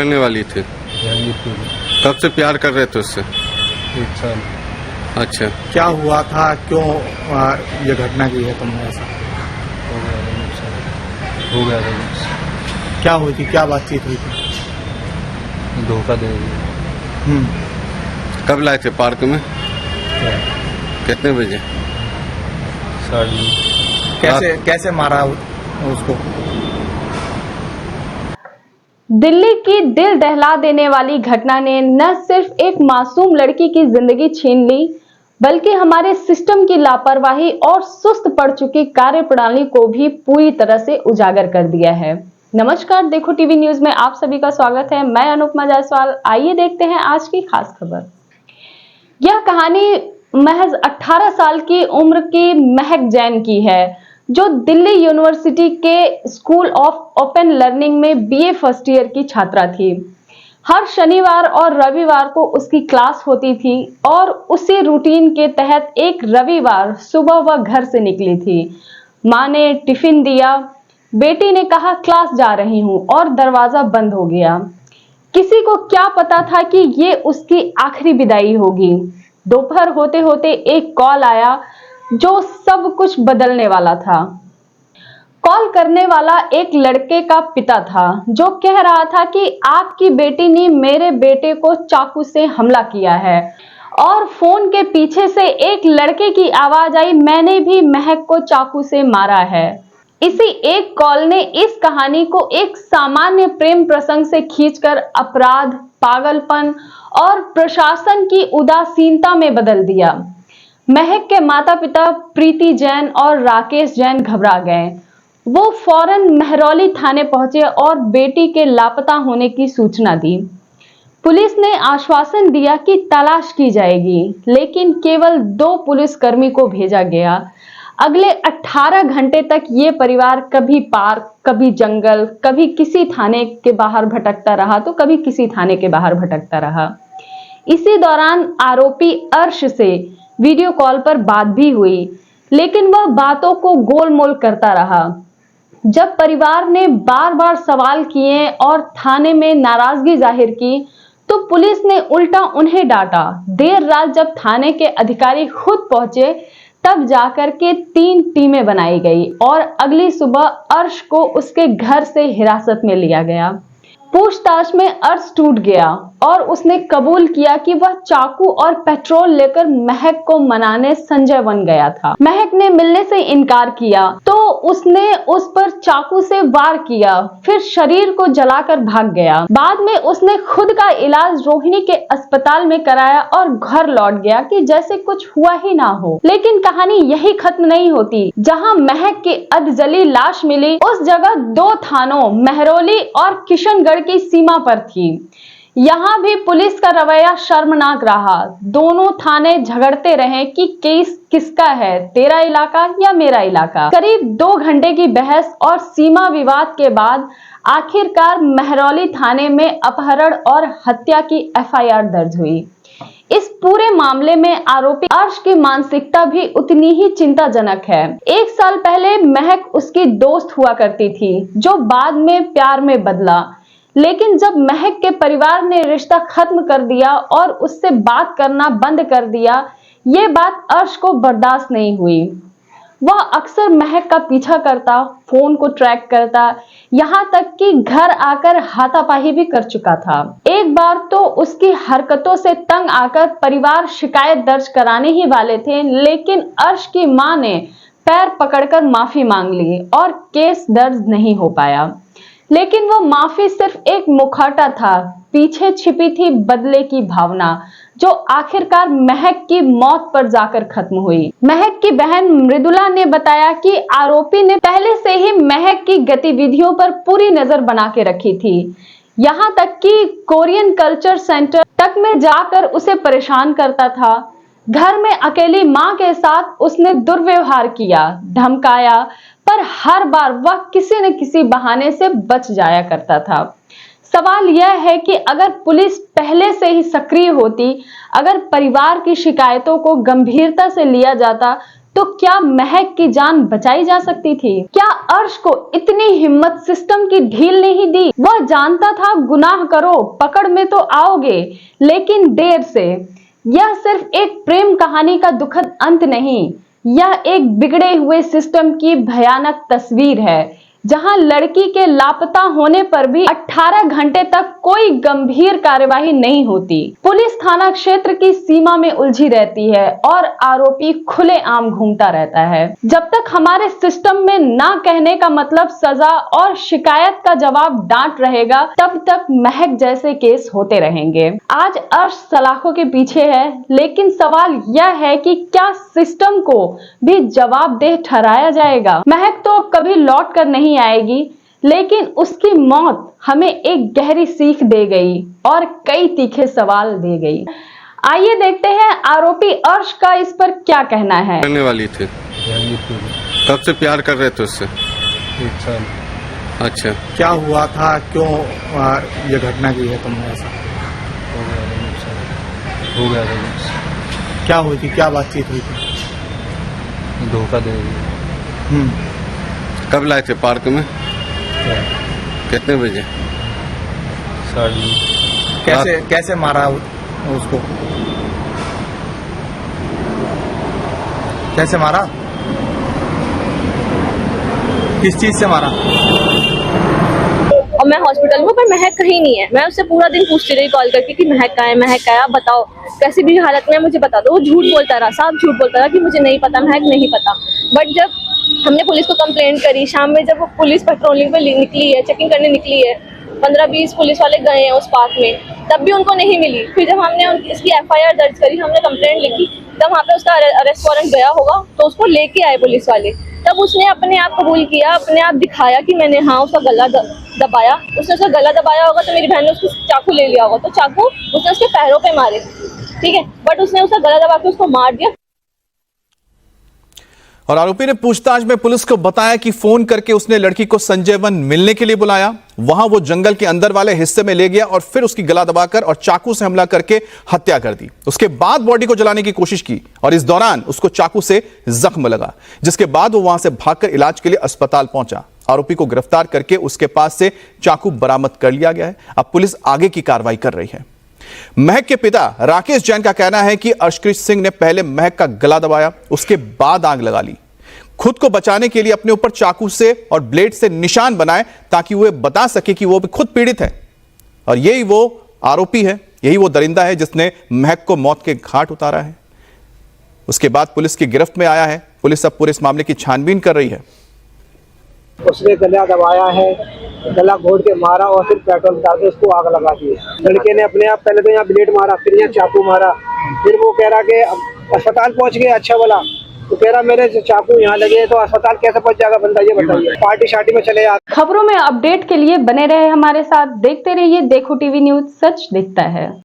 करने वाली थी। जहांगीरपुर। कब से प्यार कर रहे थे उससे? 1 साल। अच्छा, क्या हुआ था, क्यों ये घटना की है तुमने ऐसा? हो गया था मुझसे। क्या हुई थी, क्या बातचीत हुई थी? धोखा दे दिया। कब लाए थे पार्क में? क्या? कितने बजे? 9:30। कैसे मारा उसको? दिल्ली की दिल दहला देने वाली घटना ने न सिर्फ एक मासूम लड़की की जिंदगी छीन ली, बल्कि हमारे सिस्टम की लापरवाही और सुस्त पड़ चुकी कार्यप्रणाली को भी पूरी तरह से उजागर कर दिया है। नमस्कार, देखो टीवी न्यूज में आप सभी का स्वागत है। मैं अनुपमा जायसवाल। आइए देखते हैं आज की खास खबर। यह कहानी महज 18 साल की उम्र की महक जैन की है, जो दिल्ली यूनिवर्सिटी के स्कूल ऑफ ओपन लर्निंग में बीए फर्स्ट ईयर की छात्रा थी। हर शनिवार और रविवार को उसकी क्लास होती थी और उसी रूटीन के तहत एक रविवार सुबह वह घर से निकली थी। माँ ने टिफिन दिया, बेटी ने कहा क्लास जा रही हूँ और दरवाजा बंद हो गया। किसी को क्या पता था कि ये उसकी आखिरी विदाई होगी। दोपहर होते होते एक कॉल आया जो सब कुछ बदलने वाला था। कॉल करने वाला एक लड़के का पिता था, जो कह रहा था कि आपकी बेटी ने मेरे बेटे को चाकू से हमला किया है। और फोन के पीछे से एक लड़के की आवाज आई, मैंने भी महक को चाकू से मारा है। इसी एक कॉल ने इस कहानी को एक सामान्य प्रेम प्रसंग से खींचकर अपराध, पागलपन और प्रशासन की उदासीनता में बदल दिया। महक के माता पिता प्रीति जैन और राकेश जैन घबरा गए। वो फौरन महरौली थाने पहुंचे और बेटी के लापता होने की सूचना दी। पुलिस ने आश्वासन दिया कि तलाश की जाएगी, लेकिन केवल 2 पुलिसकर्मी को भेजा गया। अगले 18 घंटे तक ये परिवार कभी पार्क, कभी जंगल, कभी किसी थाने के बाहर भटकता रहा तो कभी किसी थाने के बाहर भटकता रहा। इसी दौरान आरोपी अर्श से वीडियो कॉल पर बात भी हुई, लेकिन वह बातों को गोलमोल करता रहा। जब परिवार ने बार बार सवाल किए और थाने में नाराजगी जाहिर की, तो पुलिस ने उल्टा उन्हें डांटा। देर रात जब थाने के अधिकारी खुद पहुंचे, तब जाकर के 3 टीमें बनाई गई और अगली सुबह अर्श को उसके घर से हिरासत में लिया गया। पूछताछ में अर्श टूट गया और उसने कबूल किया कि वह चाकू और पेट्रोल लेकर महक को मनाने संजय वन गया था। महक ने मिलने से इनकार किया तो उसने उस पर चाकू से वार किया, फिर शरीर को जलाकर भाग गया। बाद में उसने खुद का इलाज रोहिणी के अस्पताल में कराया और घर लौट गया कि जैसे कुछ हुआ ही ना हो। लेकिन कहानी यही खत्म नहीं होती। जहां महक की अधजली लाश मिली, उस जगह 2 थानों महरौली और किशनगढ़ की सीमा पर थी। यहां भी पुलिस का रवैया शर्मनाक रहा। दोनों थाने झगड़ते रहे कि केस किसका है, तेरा इलाका या मेरा इलाका। करीब 2 घंटे की बहस और सीमा विवाद के बाद आखिरकार महरौली थाने में अपहरण और हत्या की एफआईआर दर्ज हुई। इस पूरे मामले में आरोपी अर्श की मानसिकता भी उतनी ही चिंताजनक है। 1 साल पहले महक उसकी दोस्त हुआ करती थी, जो बाद में प्यार में बदला। लेकिन जब महक के परिवार ने रिश्ता खत्म कर दिया और उससे बात करना बंद कर दिया, ये बात अर्श को बर्दाश्त नहीं हुई। वह अक्सर महक का पीछा करता, फोन को ट्रैक करता, यहाँ तक कि घर आकर हाथापाई भी कर चुका था। एक बार तो उसकी हरकतों से तंग आकर परिवार शिकायत दर्ज कराने ही वाले थे, लेकिन अर्श की मां ने पैर पकड़कर माफी मांग ली और केस दर्ज नहीं हो पाया। लेकिन वो माफी सिर्फ एक मुखौटा था, पीछे छिपी थी बदले की भावना, जो आखिरकार महक की मौत पर जाकर खत्म हुई। महक की बहन मृदुला ने बताया कि आरोपी ने पहले से ही महक की गतिविधियों पर पूरी नजर बना के रखी थी। यहाँ तक कि कोरियन कल्चर सेंटर तक में जाकर उसे परेशान करता था। घर में अकेली मां के साथ उसने दुर्व्यवहार किया, धमकाया, पर हर बार वह किसी न किसी बहाने से बच जाया करता था। सवाल यह है कि अगर पुलिस पहले से ही सक्रिय होती, अगर परिवार की शिकायतों को गंभीरता से लिया जाता, तो तो क्या महक की जान बचाई जा सकती थी? क्या अर्श को इतनी हिम्मत सिस्टम की ढील नहीं दी? वह जानता था गुनाह करो पकड़ में तो आओगे, लेकिन देर से। यह सिर्फ एक प्रेम कहानी का दुखद अंत नहीं, यह एक बिगड़े हुए सिस्टम की भयानक तस्वीर है, जहां लड़की के लापता होने पर भी 18 घंटे तक कोई गंभीर कार्यवाही नहीं होती। पुलिस थाना क्षेत्र की सीमा में उलझी रहती है और आरोपी खुलेआम घूमता रहता है। जब तक हमारे सिस्टम में ना कहने का मतलब सजा और शिकायत का जवाब डांट रहेगा, तब तक महक जैसे केस होते रहेंगे। आज अर्श सलाखों के पीछे है, लेकिन सवाल यह है कि क्या सिस्टम को भी जवाबदेह ठहराया जाएगा? महक तो कभी लौट कर नहीं आएगी, लेकिन उसकी मौत हमें एक गहरी सीख दे गई और कई तीखे सवाल दे गई। आइए देखते हैं आरोपी अर्श का इस पर क्या कहना है। करने वाली थी, जहांगीरपुर में। कब से प्यार कर रहे थे उससे? 1 साल अच्छा, क्या हुआ था, क्यों ये घटना की है तुमने ऐसा? हो गया था कुछ। क्या हुई थी, क्या बातचीत हुई थी? धोखा दे दिया। हम्म, कब लाए थे पार्क में? क्या? कितने बजे? 9:30। कैसे मारा उसको? कैसे मारा? किस चीज से मारा? और मैं हॉस्पिटल में हूँ, पर महक कहीं नहीं है। मैं उससे पूरा दिन पूछती रही कॉल करके कि महक कहाँ है, महक कहाँ है, आप बताओ कैसी भी हालत में मुझे बता दो। वो झूठ बोलता रहा, साफ झूठ बोलता रहा कि मुझे नहीं पता, महक नहीं पता। बट जब हमने पुलिस को कंप्लेंट करी, शाम में जब वो पुलिस पेट्रोलिंग पे निकली है, चेकिंग करने निकली है, 15-20 पुलिस वाले गए हैं उस पार्क में, तब भी उनको नहीं मिली। फिर जब हमने इसकी FIR दर्ज करी, हमने कंप्लेंट लिखी, तब वहाँ पे उसका अरेस्ट वारंट गया होगा, तो उसको लेके आए पुलिस वाले। तब उसने अपने आप कबूल किया, अपने आप दिखाया कि मैंने हाँ उसका गला दबाया। उसने उसका गला दबाया होगा तो मेरी बहन ने उसको चाकू ले लिया होगा, तो चाकू उसने उसके पैरों पे मारे, ठीक है, बट उसने उसका गला दबा के उसको मार दिया। और आरोपी ने पूछताछ में पुलिस को बताया कि फोन करके उसने लड़की को संजय वन मिलने के लिए बुलाया, वहां वो जंगल के अंदर वाले हिस्से में ले गया और फिर उसकी गला दबाकर और चाकू से हमला करके हत्या कर दी। उसके बाद बॉडी को जलाने की कोशिश की और इस दौरान उसको चाकू से जख्म लगा, जिसके बाद वो वहां से भागकर इलाज के लिए अस्पताल पहुंचा। आरोपी को गिरफ्तार करके उसके पास से चाकू बरामद कर लिया गया है। अब पुलिस आगे की कार्रवाई कर रही है। महक के पिता राकेश जैन का कहना है कि अर्शकृत सिंह ने पहले महक का गला दबाया, उसके बाद आग लगा ली। खुद को बचाने के लिए अपने ऊपर चाकू से और ब्लेड से निशान बनाए ताकि वो बता सके कि वो भी खुद पीड़ित है। और यही वो आरोपी है, यही वो दरिंदा है जिसने महक को मौत के घाट उतारा है। उसके बाद पुलिस की गिरफ्त में आया है। पुलिस अब पूरे इस मामले की छानबीन कर रही है। उसने गला दबाया है, गला घोट के मारा और फिर पेट्रोल डाल के उसको आग लगा दी। लड़के ने अपने आप पहले तो यहाँ ब्लेड मारा, फिर यहाँ चाकू मारा, फिर वो कह रहा कि अस्पताल पहुंच गए, अच्छा बोला, तो कह रहा मेरे चाकू यहाँ लगे तो अस्पताल कैसे पहुंच जाएगा बंदा, ये बताइए। पार्टी शार्टी में चले जाते। खबरों में अपडेट के लिए बने रहे हमारे साथ, देखते रहिए देखो टीवी न्यूज, सच दिखता है।